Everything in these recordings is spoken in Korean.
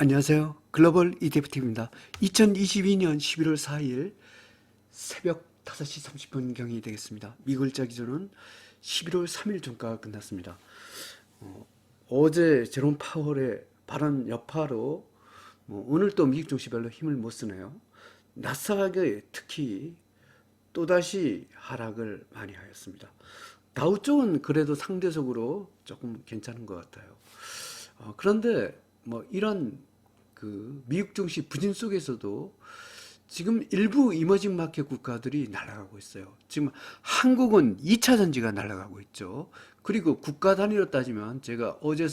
안녕하세요. 글로벌 ETFTV입니다. 2022년 11월 4일 새벽 5시 30분경이 되겠습니다. 미국일자 기준은 11월 3일 종가가 끝났습니다. 어제 제롬 파월의 발언 여파로 오늘 또 미국 증시 별로 힘을 못 쓰네요. 나스닥이 특히 또다시 하락을 많이 하였습니다. 다우 쪽은 그래도 상대적으로 조금 괜찮은 것 같아요. 그런데 이런 미국 증시 부진 속에서도 지금 일부 이머징 마켓 국가들이 날아가고 있어요. 지금 한국은 2차 전지가 날아가고 있죠. 그리고 국가 단위로 따지면 제가 어제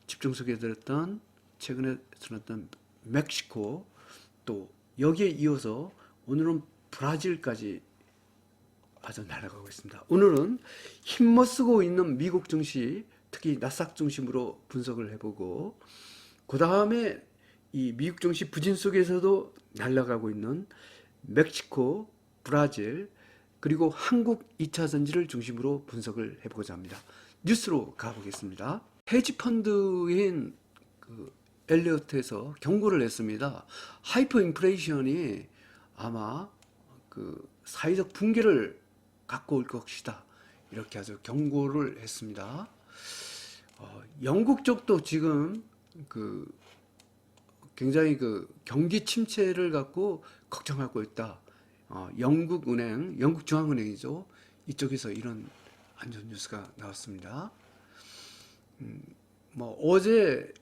집중 소개해드렸던 최근에 들었던 멕시코, 또 여기에 이어서 오늘은 브라질까지 아주 날아가고 있습니다. 오늘은 힘못 쓰고 있는 미국 증시, 특히 나스닥 중심으로 분석을 해보고, 그 다음에 이 미국 증시 부진 속에서도 날아가고 있는 멕시코, 브라질, 그리고 한국 2차 전지를 중심으로 분석을 해보고자 합니다. 뉴스로 가보겠습니다. 헤지 펀드인 엘리어트에서 경고를 냈습니다. 하이퍼 인플레이션이 아마 사회적 붕괴를 갖고 올 것이다. 이렇게 아주 경고를 했습니다. 영국 쪽도 지금 굉장히 경기 침체를 갖고 걱정하고 있다. 영국 은행, 영국 중앙은행이죠. 이쪽에서 이런 안 좋은 뉴스가 나왔습니다. 어제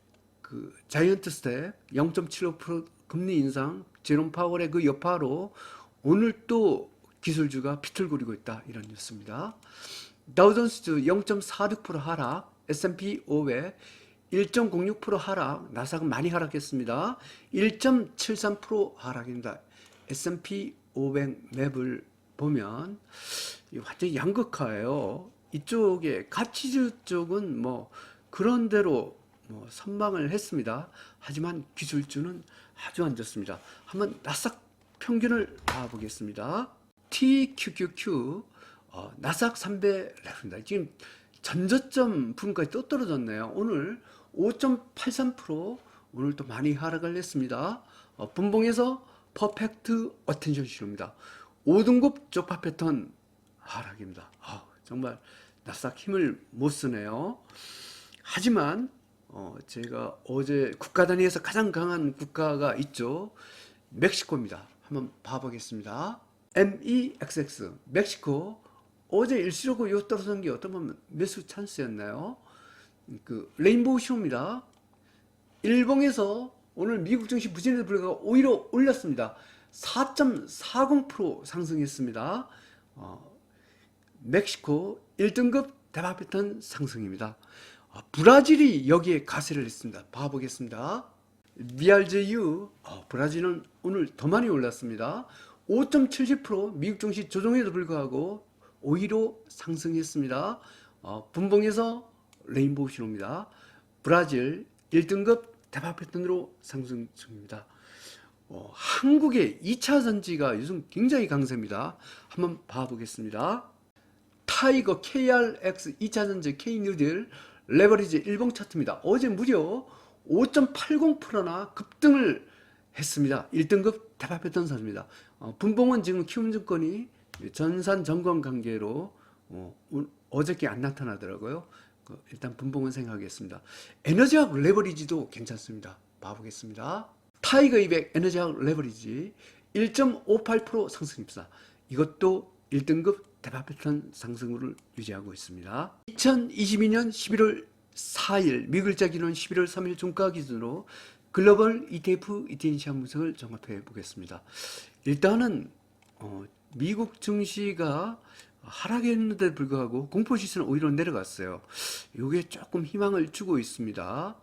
자이언트 스텝 0.75% 금리 인상, 제롬 파월의 그 여파로 오늘 또 기술주가 비틀거리고 있다. 이런 뉴스입니다. 다우존스 0.46% 하락, S&P 500 1.06% 하락, 나스닥은 많이 하락했습니다. 1.73% 하락입니다. S&P 500 맵을 보면 완전히 양극화예요. 이쪽에 가치주 쪽은 그런 대로 선방을 했습니다. 하지만 기술주는 아주 안 좋습니다. 한번 나스닥 평균을 봐보겠습니다. TQQQ 나스닥 300입니다. 지금 전저점 부분까지 또 떨어졌네요. 오늘 5.83% 오늘 또 많이 하락을 했습니다. 분봉에서 퍼펙트 어텐션 신호입니다. 5등급 쪽파 패턴 하락입니다. 정말 나스닥 힘을 못 쓰네요. 하지만 제가 어제 국가 단위에서 가장 강한 국가가 있죠. 멕시코입니다. 한번 봐보겠습니다. MEXX 멕시코 어제 일시적으로 요 떨어진 게 어떤 보면 매수 찬스였나요? 레인보우 쇼입니다. 일봉에서 오늘 미국 증시 부진에도 불구하고 오히려 올렸습니다. 4.40% 상승했습니다. 멕시코 1등급 대박 패턴 상승입니다. 브라질이 여기에 가세를 했습니다. 봐보겠습니다. BRJU 브라질은 오늘 더 많이 올랐습니다. 5.70% 미국 증시 조정에도 불구하고 오히려 상승했습니다. 분봉에서 레인보우 신호입니다. 브라질 1등급 대박 패턴으로 상승 중입니다. 한국의 2차 전지가 요즘 굉장히 강세입니다. 한번 봐보겠습니다. 타이거 KRX 2차 전지 K뉴딜 레버리지 일봉 차트입니다. 어제 무려 5.80%나 급등을 했습니다. 1등급 대박 패턴 선입니다. 분봉은 지금 키움증권이 전산 점검 관계로 어저께 안 나타나더라고요. 일단 분봉은 생각하겠습니다. 에너지학 레버리지도 괜찮습니다. 봐보겠습니다. 타이거 200 에너지학 레버리지 1.58% 상승입니다. 이것도 1등급 대박 패턴 상승을 유지하고 있습니다. 2022년 11월 4일 미국일자 기준 11월 3일 종가 기준으로 글로벌 ETF, ETN 시장 분석을 종합해 보겠습니다. 일단은 미국 증시가 하락했는데도 불구하고 공포지수는 오히려 내려갔어요. 이게 조금 희망을 주고 있습니다.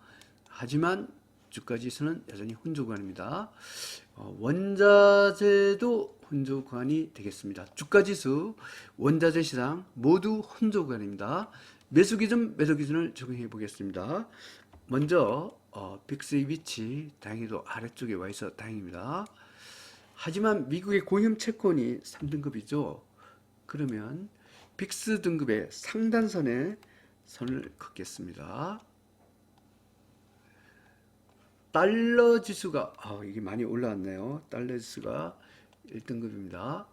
하지만 주가지수는 여전히 혼조 구간입니다. 원자재도 혼조 구간이 되겠습니다. 주가지수, 원자재 시장 모두 혼조 구간입니다. 매수 기준, 매도 기준을 적용해 보겠습니다. 먼저 빅스의 위치 다행히도 아래쪽에 와 있어 다행입니다. 하지만 미국의 고위험 채권이 3등급이죠. 그러면 빅스 등급의 상단선에 선을 긋겠습니다. 달러 지수가 이게 많이 올라왔네요. 달러 지수가 1등급입니다.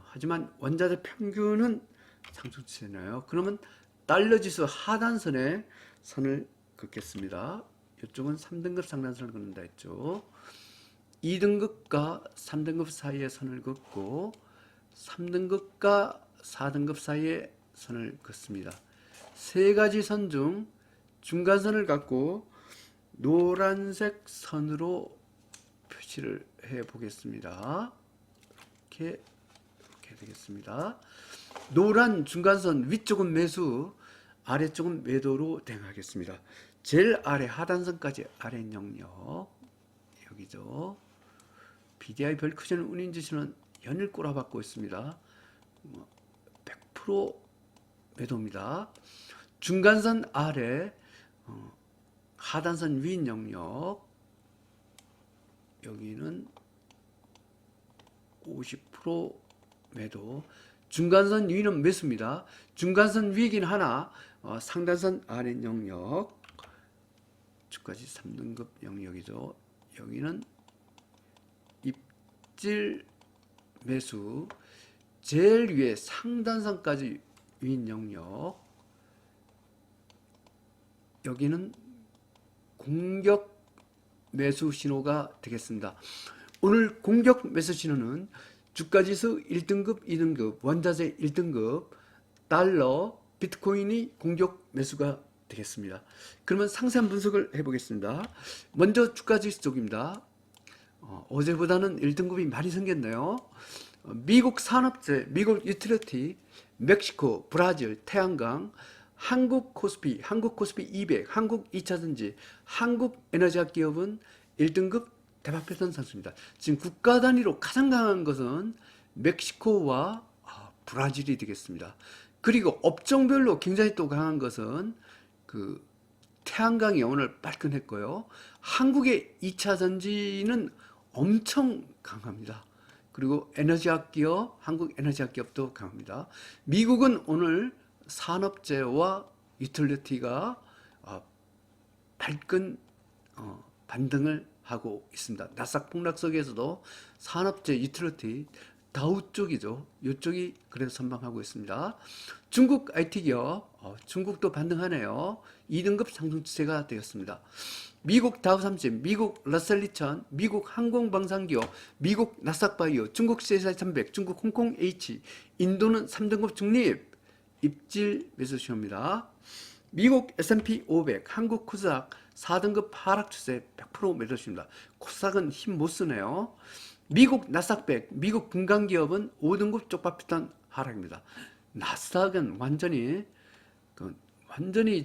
하지만 원자재 평균은 상승 추세네요. 그러면 달러 지수 하단선에 선을 긋겠습니다. 이쪽은 3등급 상단선을 긋는다 했죠. 2등급과 3등급 사이에 선을 긋고 3등급과 4등급 사이에 선을 긋습니다. 세 가지 선 중 중간선을 갖고 노란색 선으로 표시를 해 보겠습니다. 이렇게 되겠습니다. 노란 중간선 위쪽은 매수, 아래쪽은 매도로 대응하겠습니다. 제일 아래 하단선까지 아래 영역 여기죠. BDI 별크션 운임지수는 연일 꼬라박고 있습니다. 100% 매도입니다. 중간선 아래 하단선 위 영역 여기는 50% 매도, 중간선 위는 매수입니다. 중간선 위긴 하나 상단선 아래 영역 주까지 3등급 영역이죠. 여기는 입질 매수, 제일 위에 상단선까지 위 영역 여기는 공격 매수 신호가 되겠습니다. 오늘 공격 매수 신호는 주가지수 1등급, 2등급, 원자재 1등급, 달러, 비트코인이 공격 매수가 되겠습니다. 그러면 상세한 분석을 해보겠습니다. 먼저 주가지수 쪽입니다. 어제보다는 1등급이 많이 생겼네요. 미국 산업재, 미국 유틸리티, 멕시코, 브라질, 태양광, 한국 코스피 200, 한국 2차전지, 한국 에너지학 기업은 1등급 대박 패턴 상승입니다. 지금 국가 단위로 가장 강한 것은 멕시코와 브라질이 되겠습니다. 그리고 업종별로 굉장히 또 강한 것은 그 태양광이 오늘 발끈했고요. 한국의 2차전지는 엄청 강합니다. 그리고 에너지학 기업, 한국 에너지학 기업도 강합니다. 미국은 오늘 산업재와 유틸리티가 발끈 반등을 하고 있습니다. 나스닥 폭락 속에서도 산업재, 유틸리티, 다우 쪽이죠. 이쪽이 그래도 선방하고 있습니다. 중국 IT 기업, 중국도 반등하네요. 2등급 상승 추세가 되었습니다. 미국 다우30, 미국 러셀 2000, 미국 항공방산기업, 미국 나스닥바이오, 중국 CSI 300, 중국 홍콩 H, 인도는 3등급 중립, 입질 매수 신호입니다. 미국 S&P 500, 한국 코스닥 4등급 하락 추세 100% 매도 신호입니다. 코스닥은 힘 못 쓰네요. 미국 나스닥 100, 미국 분광기업은 5등급 쪽박 패턴 하락입니다. 나스닥은 완전히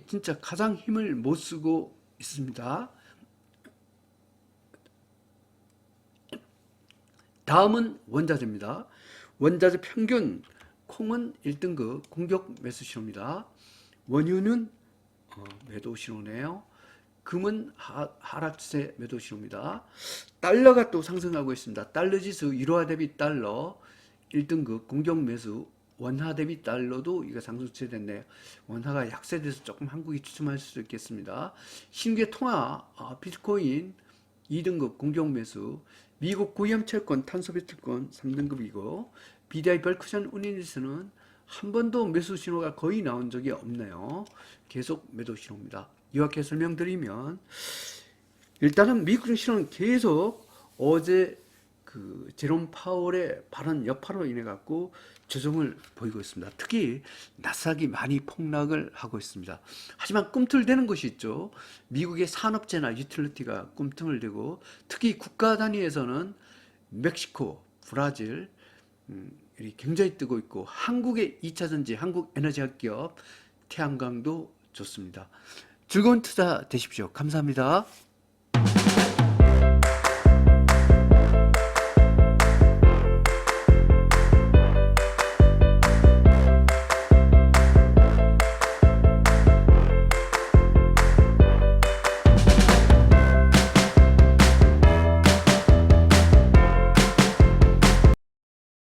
진짜 가장 힘을 못 쓰고 있습니다. 다음은 원자재입니다. 원자재 평균 콩은 1등급 공격 매수 신호입니다. 원유는 매도 신호네요. 금은 하락 추세 매도 신호입니다. 달러가 또 상승하고 있습니다. 달러 지수 1화 대비 달러 1등급 공격 매수, 원화 대비 달러도 이거 상승 추세 됐네요. 원화가 약세돼서 조금 한국이 주춤할 수도 있겠습니다. 신규 통화 비트코인 2등급 공격 매수, 미국 고위험채권 탄소배출권 3등급이고 BDI 별크션 운임지수는 한 번도 매수 신호가 거의 나온 적이 없네요. 계속 매도 신호입니다. 요약해 설명드리면 일단은 미국 증시는 계속 어제 그 제롬 파월의 발언 여파로 인해 갖고 조정을 보이고 있습니다. 특히 나스닥이 많이 폭락을 하고 있습니다. 하지만 꿈틀대는 것이 있죠. 미국의 산업재나 유틸리티가 꿈틀대고 특히 국가 단위에서는 멕시코, 브라질 굉장히 뜨고 있고 한국의 2차전지, 한국 에너지학 기업, 태양광도 좋습니다. 즐거운 투자 되십시오. 감사합니다.